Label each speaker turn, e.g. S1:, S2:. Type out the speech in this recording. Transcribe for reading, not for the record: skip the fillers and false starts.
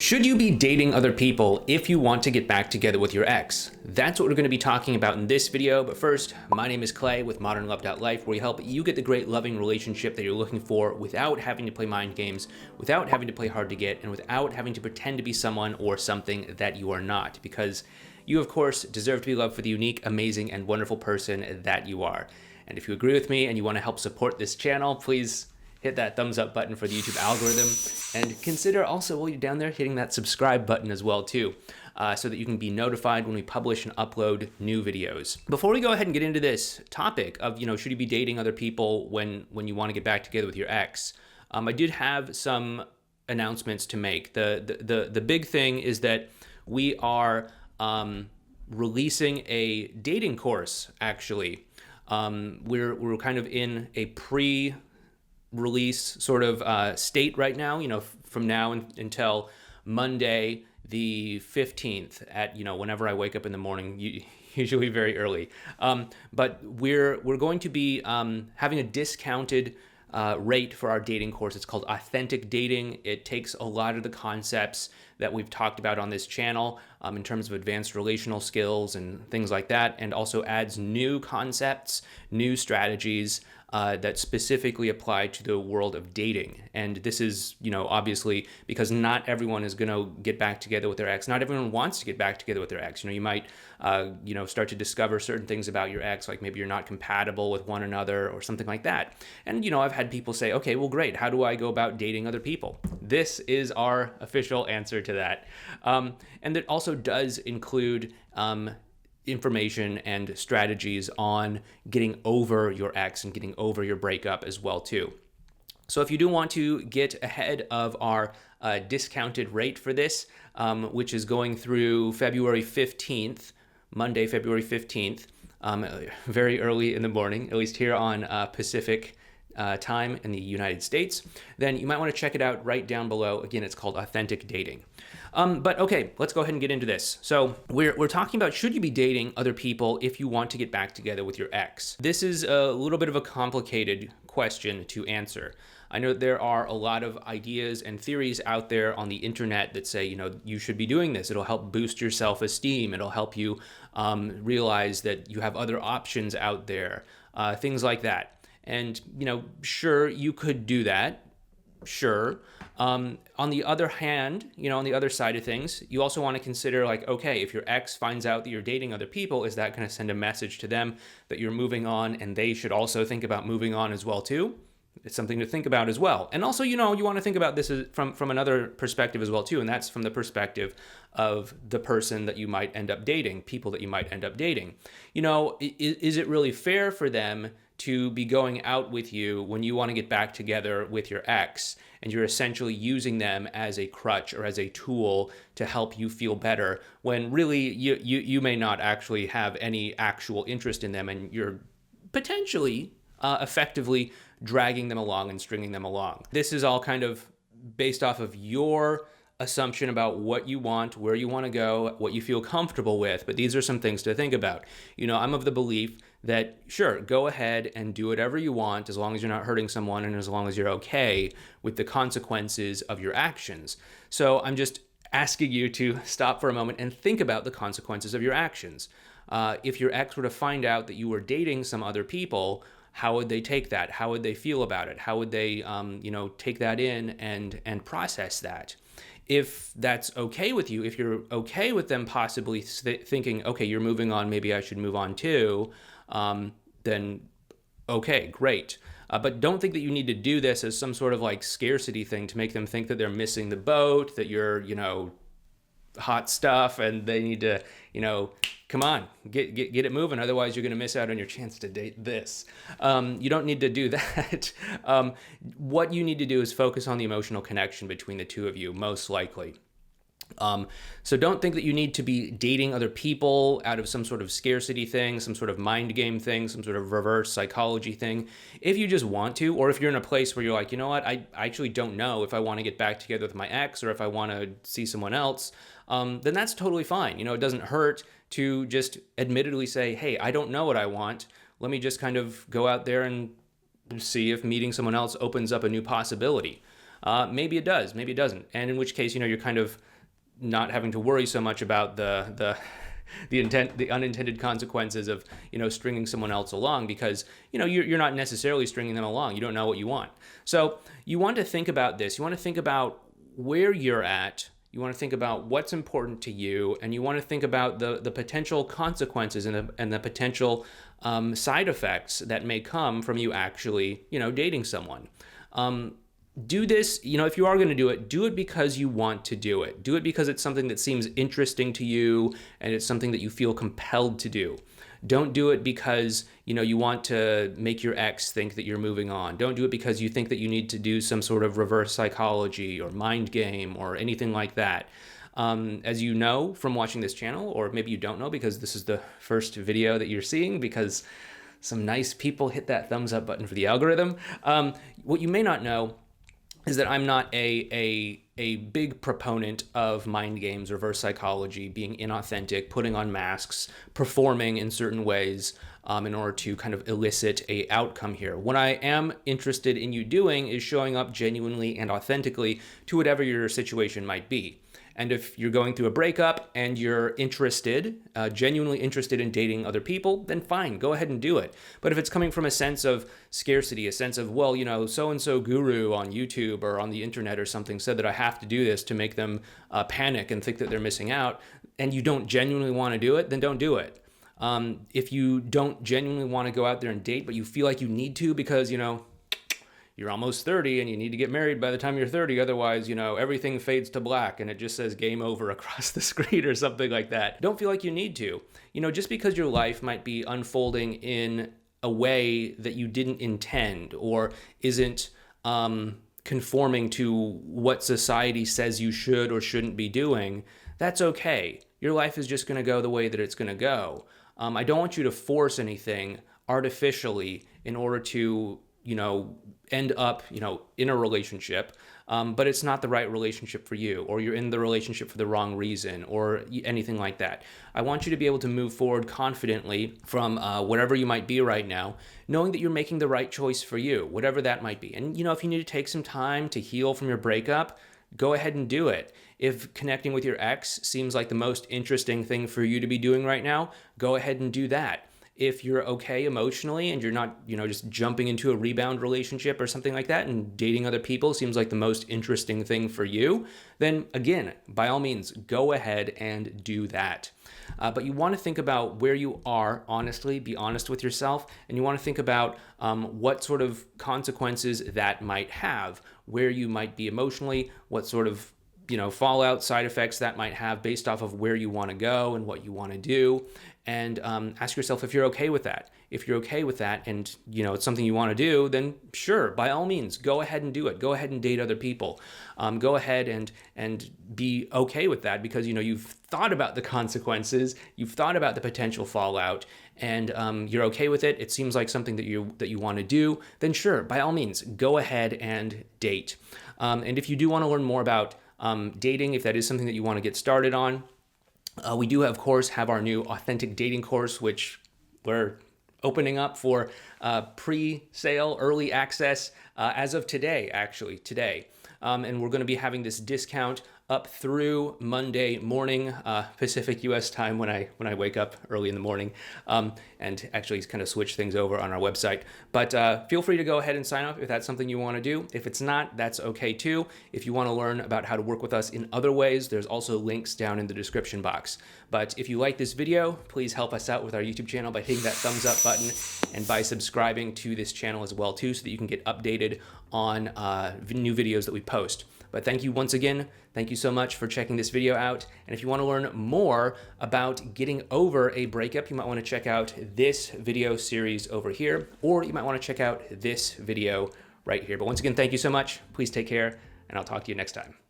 S1: Should you be dating other people if you want to get back together with your ex? That's what we're going to be talking about in this video. But first, my name is Clay with modernlove.life, where we help you get the great loving relationship that you're looking for without having to play mind games, without having to play hard to get, and without having to pretend to be someone or something that you are not. Because you, of course, deserve to be loved for the unique, amazing, and wonderful person that you are. And if you agree with me and you want to help support this channel, please hit that thumbs up button for the YouTube algorithm, and consider also, while you're down there, hitting that subscribe button as well too, so that you can be notified when we publish and upload new videos. Before we go ahead and get into this topic of, should you be dating other people when you want to get back together with your ex, I did have some announcements to make. The big thing is that we are releasing a dating course, actually. We're kind of in a release sort of state right now, from now until Monday the 15th at, whenever I wake up in the morning, usually very early. But we're going to be having a discounted rate for our dating course. It's called Authentic Dating. It takes a lot of the concepts that we've talked about on this channel in terms of advanced relational skills and things like that, and also adds new concepts, new strategies that specifically apply to the world of dating. And this is, obviously, because not everyone is going to get back together with their ex. Not everyone wants to get back together with their ex. You might, start to discover certain things about your ex, like maybe you're not compatible with one another or something like that. And, I've had people say, okay, well, great. How do I go about dating other people? This is our official answer to that. And it also does include information and strategies on getting over your ex and getting over your breakup as well too. So if you do want to get ahead of our discounted rate for this, which is going through February 15th, Monday, February 15th, very early in the morning, at least here on Pacific time in the United States, then you might want to check it out right down below. Again, it's called Authentic Dating. But okay, let's go ahead and get into this. So we're talking about, should you be dating other people if you want to get back together with your ex? This is a little bit of a complicated question to answer. I know there are a lot of ideas and theories out there on the internet that say, you should be doing this. It'll help boost your self-esteem. It'll help you realize that you have other options out there, things like that. And, sure, you could do that. Sure. On the other hand, on the other side of things, you also want to consider, like, okay, if your ex finds out that you're dating other people, is that going to send a message to them that you're moving on and they should also think about moving on as well too? It's something to think about as well. And also, you want to think about this from another perspective as well too, and that's from the perspective of the person that you might end up dating, people that you might end up dating. Is it really fair for them to be going out with you when you want to get back together with your ex, and you're essentially using them as a crutch or as a tool to help you feel better, when really you may not actually have any actual interest in them, and you're potentially effectively dragging them along and stringing them along? This is all kind of based off of your assumption about what you want, where you want to go, what you feel comfortable with, but these are some things to think about. I'm of the belief that, sure, go ahead and do whatever you want as long as you're not hurting someone and as long as you're okay with the consequences of your actions. So I'm just asking you to stop for a moment and think about the consequences of your actions. If your ex were to find out that you were dating some other people, how would they take that? How would they feel about it? How would they, take that in and process that? If that's okay with you, if you're okay with them possibly thinking, okay, you're moving on, maybe I should move on too, then okay, great. But don't think that you need to do this as some sort of like scarcity thing to make them think that they're missing the boat, that you're, hot stuff, and they need to, come on, get it moving. Otherwise, you're going to miss out on your chance to date this. You don't need to do that. What you need to do is focus on the emotional connection between the two of you, most likely. So don't think that you need to be dating other people out of some sort of scarcity thing, some sort of mind game thing, some sort of reverse psychology thing. If you just want to, or if you're in a place where you're like, you know what, I actually don't know if I want to get back together with my ex or if I want to see someone else, then that's totally fine. It doesn't hurt to just admittedly say, hey, I don't know what I want. Let me just kind of go out there and see if meeting someone else opens up a new possibility. Maybe it does, maybe it doesn't. And in which case, you're kind of not having to worry so much about the unintended consequences of, stringing someone else along, because, you're not necessarily stringing them along. You don't know what you want. So you want to think about this. You want to think about where you're at. You want to think about what's important to you, and you want to think about the potential consequences and the potential side effects that may come from you actually, dating someone. Do this, if you are going to do it because you want to do it. Do it because it's something that seems interesting to you and it's something that you feel compelled to do. Don't do it because, you want to make your ex think that you're moving on. Don't do it because you think that you need to do some sort of reverse psychology or mind game or anything like that. As you know from watching this channel, or maybe you don't know because this is the first video that you're seeing because some nice people hit that thumbs up button for the algorithm. What you may not know is that I'm not a big proponent of mind games, reverse psychology, being inauthentic, putting on masks, performing in certain ways in order to kind of elicit a outcome here. What I am interested in you doing is showing up genuinely and authentically to whatever your situation might be. And if you're going through a breakup and you're interested, genuinely interested in dating other people, then fine, go ahead and do it. But if it's coming from a sense of scarcity, a sense of, well, so-and-so guru on YouTube or on the internet or something said that I have to do this to make them panic and think that they're missing out, and you don't genuinely want to do it, then don't do it. If you don't genuinely want to go out there and date, but you feel like you need to because, you're almost 30 and you need to get married by the time you're 30. Otherwise, everything fades to black and it just says game over across the screen or something like that. Don't feel like you need to. Just because your life might be unfolding in a way that you didn't intend or isn't conforming to what society says you should or shouldn't be doing, that's okay. Your life is just going to go the way that it's going to go. I don't want you to force anything artificially in order to end up, in a relationship, but it's not the right relationship for you, or you're in the relationship for the wrong reason, or anything like that. I want you to be able to move forward confidently from whatever you might be right now, knowing that you're making the right choice for you, whatever that might be. And, if you need to take some time to heal from your breakup, go ahead and do it. If connecting with your ex seems like the most interesting thing for you to be doing right now, go ahead and do that. If you're okay emotionally and you're not, just jumping into a rebound relationship or something like that, and dating other people seems like the most interesting thing for you, then again, by all means, go ahead and do that. But you want to think about where you are, honestly, be honest with yourself, and you want to think about what sort of consequences that might have, where you might be emotionally, what sort of fallout, side effects that might have based off of where you want to go and what you want to do. And ask yourself if you're okay with that. If you're okay with that and, it's something you want to do, then sure, by all means, go ahead and do it. Go ahead and date other people. Go ahead and be okay with that because, you've thought about the consequences, you've thought about the potential fallout, and you're okay with it. It seems like something that you want to do, then sure, by all means, go ahead and date. And if you do want to learn more about dating, if that is something that you want to get started on, we do, of course, have our new Authentic Dating course, which we're opening up for pre-sale, early access as of today, actually, today. And we're going to be having this discount up through Monday morning, Pacific US time when I wake up early in the morning, and actually kind of switch things over on our website. But feel free to go ahead and sign up if that's something you want to do. If it's not, that's okay too. If you want to learn about how to work with us in other ways, there's also links down in the description box. But if you like this video, please help us out with our YouTube channel by hitting that thumbs up button and by subscribing to this channel as well too, so that you can get updated on new videos that we post. But thank you once again. Thank you so much for checking this video out. And if you want to learn more about getting over a breakup, you might want to check out this video series over here, or you might want to check out this video right here. But once again, thank you so much. Please take care, and I'll talk to you next time.